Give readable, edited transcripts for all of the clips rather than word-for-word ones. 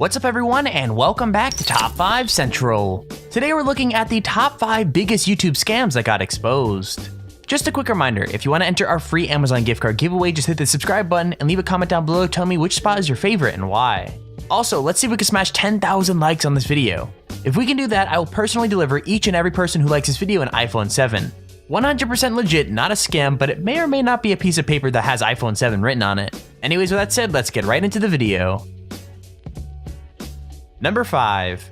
What's up everyone, and welcome back to Top 5 Central. Today we're looking at the top 5 biggest YouTube scams that got exposed. Just a quick reminder, if you want to enter our free Amazon gift card giveaway, just hit the subscribe button and leave a comment down below telling me which spot is your favorite and why. Also, let's see if we can smash 10,000 likes on this video. If we can do that, I will personally deliver each and every person who likes this video an iPhone 7. 100% legit, not a scam, but it may or may not be a piece of paper that has iPhone 7 written on it. Anyways, with that said, let's get right into the video. Number 5.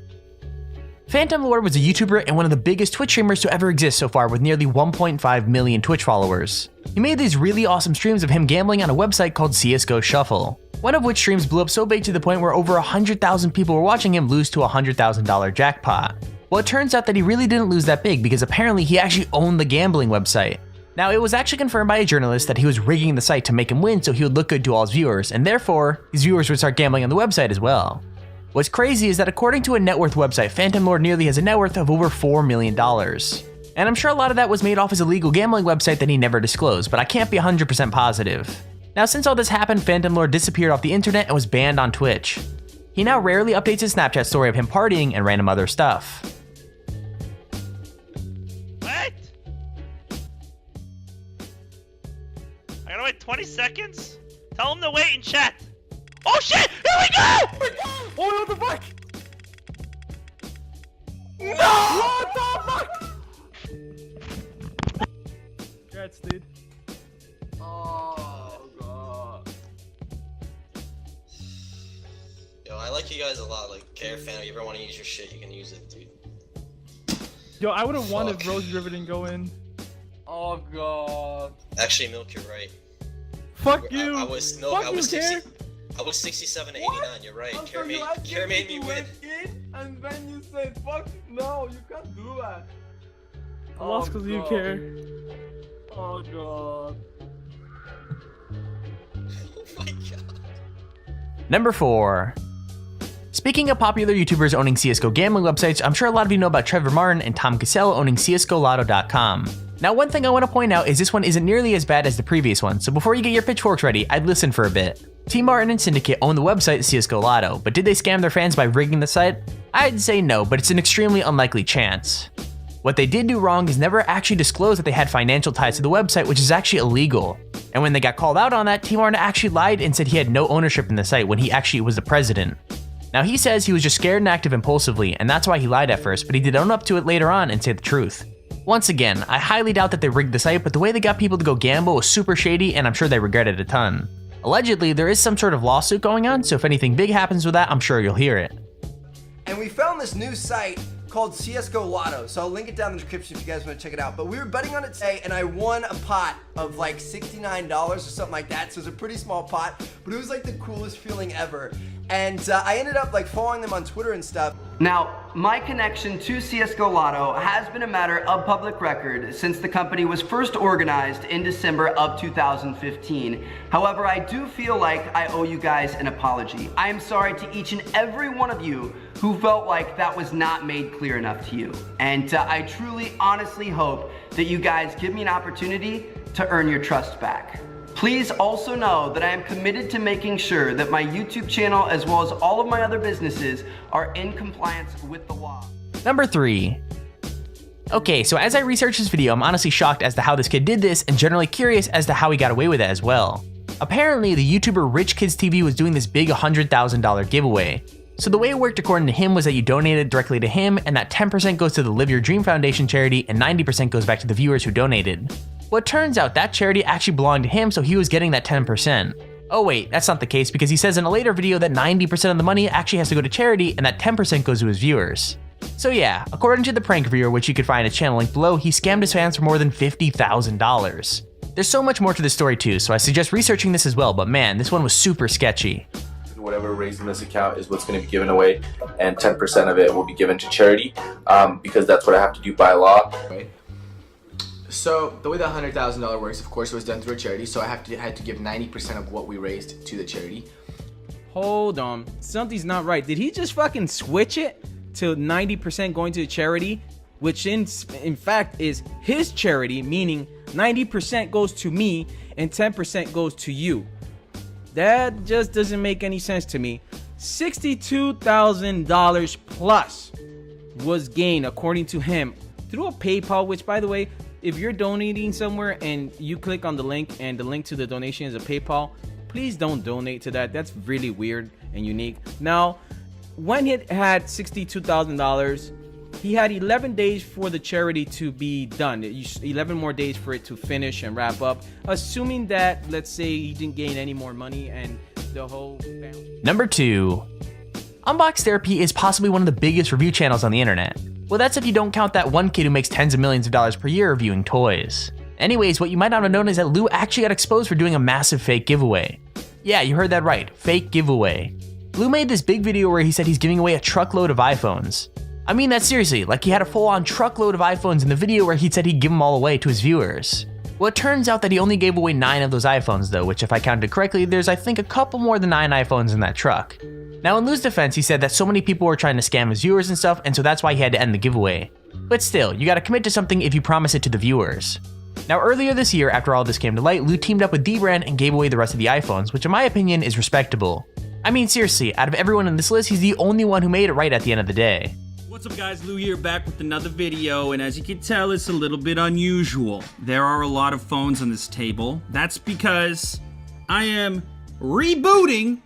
Phant0mLord was a YouTuber and one of the biggest Twitch streamers to ever exist so far, with nearly 1.5 million Twitch followers. He made these really awesome streams of him gambling on a website called CSGO Shuffle, one of which streams blew up so big to the point where over 100,000 people were watching him lose to a $100,000 jackpot. Well, it turns out that he really didn't lose that big because apparently he actually owned the gambling website. Now, it was actually confirmed by a journalist that he was rigging the site to make him win so he would look good to all his viewers, and therefore, his viewers would start gambling on the website as well. What's crazy is that according to a net worth website, Phant0mLord nearly has a net worth of over $4 million. And I'm sure a lot of that was made off his illegal gambling website that he never disclosed, but I can't be 100% positive. Now, since all this happened, Phant0mLord disappeared off the internet and was banned on Twitch. He now rarely updates his Snapchat story of him partying and random other stuff. What? I gotta wait 20 seconds? Tell him to wait in chat. Oh shit! Here we go! Oh, what the fuck? No! What the fuck? Congrats, dude. Oh god. Yo, I like you guys a lot. Like, care fan. If you ever want to use your shit, you can use it, dude. Yo, I wouldn't want if Rose River didn't go in. Oh god. Actually, Milk, you're right. Fuck you. I was no. Fuck I was you, 60. Care. I was 67 to 89. You're right. Care made me win. And then you said, "Fuck no, you can't do that." I lost because you care. Oh god. Oh my god. Number 4. Speaking of popular YouTubers owning CSGO gambling websites, I'm sure a lot of you know about Trevor Martin and Tom Cassell owning CSGOLotto.com. Now, one thing I want to point out is this one isn't nearly as bad as the previous one, so before you get your pitchforks ready, I'd listen for a bit. T. Martin and Syndicate own the website CSGO Lotto, but did they scam their fans by rigging the site? I'd say no, but it's an extremely unlikely chance. What they did do wrong is never actually disclose that they had financial ties to the website, which is actually illegal. And when they got called out on that, T. Martin actually lied and said he had no ownership in the site when he actually was the president. Now, he says he was just scared and active impulsively, and that's why he lied at first, but he did own up to it later on and say the truth. Once again, I highly doubt that they rigged the site, but the way they got people to go gamble was super shady, and I'm sure they regret it a ton. Allegedly, there is some sort of lawsuit going on, so if anything big happens with that, I'm sure you'll hear it. And we found this new site called CSGO Lotto, so I'll link it down in the description if you guys want to check it out. But we were betting on it today, and I won a pot of like $69 or something like that, so it's a pretty small pot, but it was like the coolest feeling ever. And I ended up like following them on Twitter and stuff. Now, my connection to CSGO Lotto has been a matter of public record since the company was first organized in December of 2015. However, I do feel like I owe you guys an apology. I am sorry to each and every one of you who felt like that was not made clear enough to you. And I truly, honestly hope that you guys give me an opportunity to earn your trust back. Please also know that I am committed to making sure that my YouTube channel as well as all of my other businesses are in compliance with the law. Number 3. Okay, so as I researched this video, I'm honestly shocked as to how this kid did this and generally curious as to how he got away with it as well. Apparently, the YouTuber Rich Kids TV was doing this big $100,000 giveaway. So the way it worked according to him was that you donated directly to him and that 10% goes to the Live Your Dream Foundation charity and 90% goes back to the viewers who donated. Well, it turns out that charity actually belonged to him, so he was getting that 10%. Oh wait, that's not the case because he says in a later video that 90% of the money actually has to go to charity and that 10% goes to his viewers. So yeah, according to the prank reviewer, which you can find his channel link below, he scammed his fans for more than $50,000. There's so much more to this story too, so I suggest researching this as well, but man, this one was super sketchy. Whatever raised in this account is what's going to be given away, and 10% of it will be given to charity because that's what I have to do by law. Right. So the way that $100,000 works, of course, it was done through a charity, so I had to give 90% of what we raised to the charity. Hold on, something's not right. Did he just fucking switch it to 90% going to the charity, which in fact is his charity, meaning 90% goes to me and 10% goes to you? That just doesn't make any sense to me. $62,000 plus was gained, according to him, through a PayPal, which, by the way, if you're donating somewhere and you click on the link and the link to the donation is a PayPal, please don't donate to that. That's really weird and unique. Now, when he had $62,000, he had 11 days for the charity to be done. 11 more days for it to finish and wrap up, assuming that, let's say, he didn't gain any more money and the whole family. Number 2. Unbox Therapy is possibly one of the biggest review channels on the internet. Well, that's if you don't count that one kid who makes tens of millions of dollars per year reviewing toys. Anyways, what you might not have known is that Lou actually got exposed for doing a massive fake giveaway. Yeah, you heard that right, fake giveaway. Lou made this big video where he said he's giving away a truckload of iPhones. I mean that seriously, like he had a full-on truckload of iPhones in the video where he said he'd give them all away to his viewers. Well, it turns out that he only gave away 9 of those iPhones though, which if I counted correctly, there's I think a couple more than 9 iPhones in that truck. Now in Lou's defense, he said that so many people were trying to scam his viewers and stuff, and so that's why he had to end the giveaway. But still, you gotta commit to something if you promise it to the viewers. Now earlier this year, after all this came to light, Lou teamed up with D-Brand and gave away the rest of the iPhones, which in my opinion is respectable. I mean seriously, out of everyone in this list, he's the only one who made it right at the end of the day. What's up guys, Lou here, back with another video, and as you can tell, it's a little bit unusual. There are a lot of phones on this table. That's because I am rebooting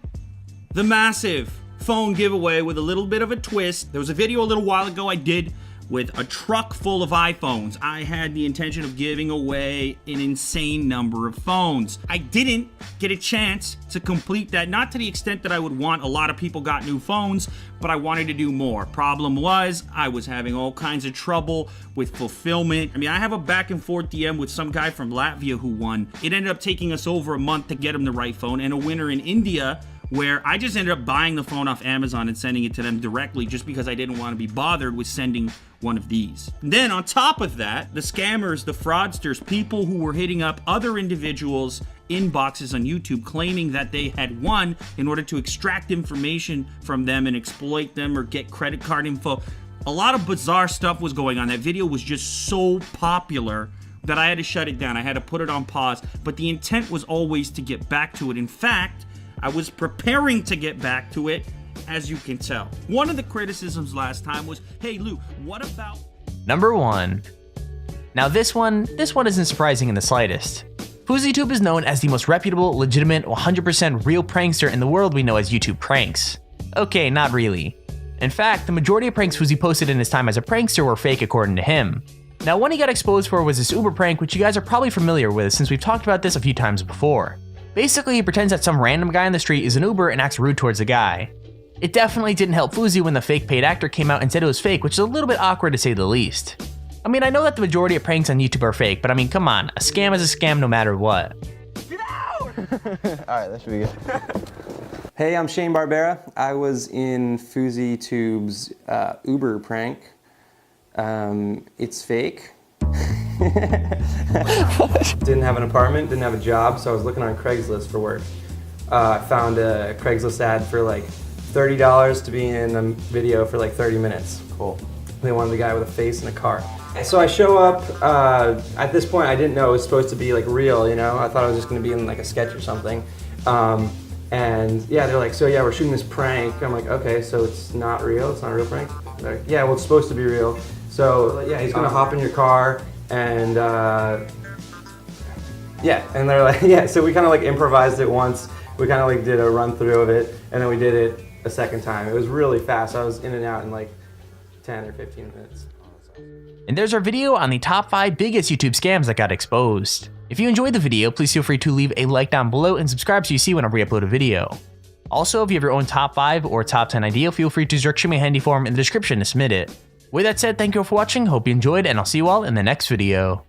the massive phone giveaway with a little bit of a twist. There was a video a little while ago I did with a truck full of iPhones. I had the intention of giving away an insane number of phones. I didn't get a chance to complete that, not to the extent that I would want. A lot of people got new phones, but I wanted to do more. Problem was, I was having all kinds of trouble with fulfillment. I mean, I have a back and forth DM with some guy from Latvia who won. It ended up taking us over a month to get him the right phone, and a winner in India where I just ended up buying the phone off Amazon and sending it to them directly just because I didn't want to be bothered with sending one of these. And then on top of that, the scammers, the fraudsters, people who were hitting up other individuals' inboxes on YouTube claiming that they had won in order to extract information from them and exploit them or get credit card info. A lot of bizarre stuff was going on. That video was just so popular that I had to shut it down. I had to put it on pause, but the intent was always to get back to it. In fact, I was preparing to get back to it, as you can tell. One of the criticisms last time was, hey Lou, what about... Number 1. Now this one isn't surprising in the slightest. FouseyTube is known as the most reputable, legitimate, 100% real prankster in the world we know as YouTube pranks. Okay, not really. In fact, the majority of pranks Fousey posted in his time as a prankster were fake according to him. Now one he got exposed for was this Uber prank, which you guys are probably familiar with since we've talked about this a few times before. Basically, he pretends that some random guy on the street is an Uber and acts rude towards the guy. It definitely didn't help Fousey when the fake paid actor came out and said it was fake, which is a little bit awkward to say the least. I mean, I know that the majority of pranks on YouTube are fake, but I mean, come on, a scam is a scam no matter what. Get out! Alright, that should be good. Hey, I'm Shane Barbera. I was in FouseyTube's Uber prank. It's fake. Didn't have an apartment, didn't have a job, so I was looking on Craigslist for work. I found a Craigslist ad for like $30 to be in a video for like 30 minutes. Cool. They wanted the guy with a face in a car. So I show up, at this point I didn't know it was supposed to be like real, you know? I thought I was just gonna be in like a sketch or something. And yeah, they're like, so yeah, we're shooting this prank. I'm like, okay, so it's not real? It's not a real prank? They're like, yeah, well, it's supposed to be real. So yeah, he's gonna hop in your car and yeah, and they're like, yeah, so we kind of like improvised it once. We kind of like did a run through of it, and then we did it a second time. It was really fast. I was in and out in like 10 or 15 minutes. And there's our video on the top 5 biggest YouTube scams that got exposed. If you enjoyed the video, please feel free to leave a like down below and subscribe so you see when I re-upload a video. Also, if you have your own top 5 or top 10 idea, feel free to shoot me a handy form in the description to submit it. With that said, thank you all for watching, hope you enjoyed, and I'll see you all in the next video.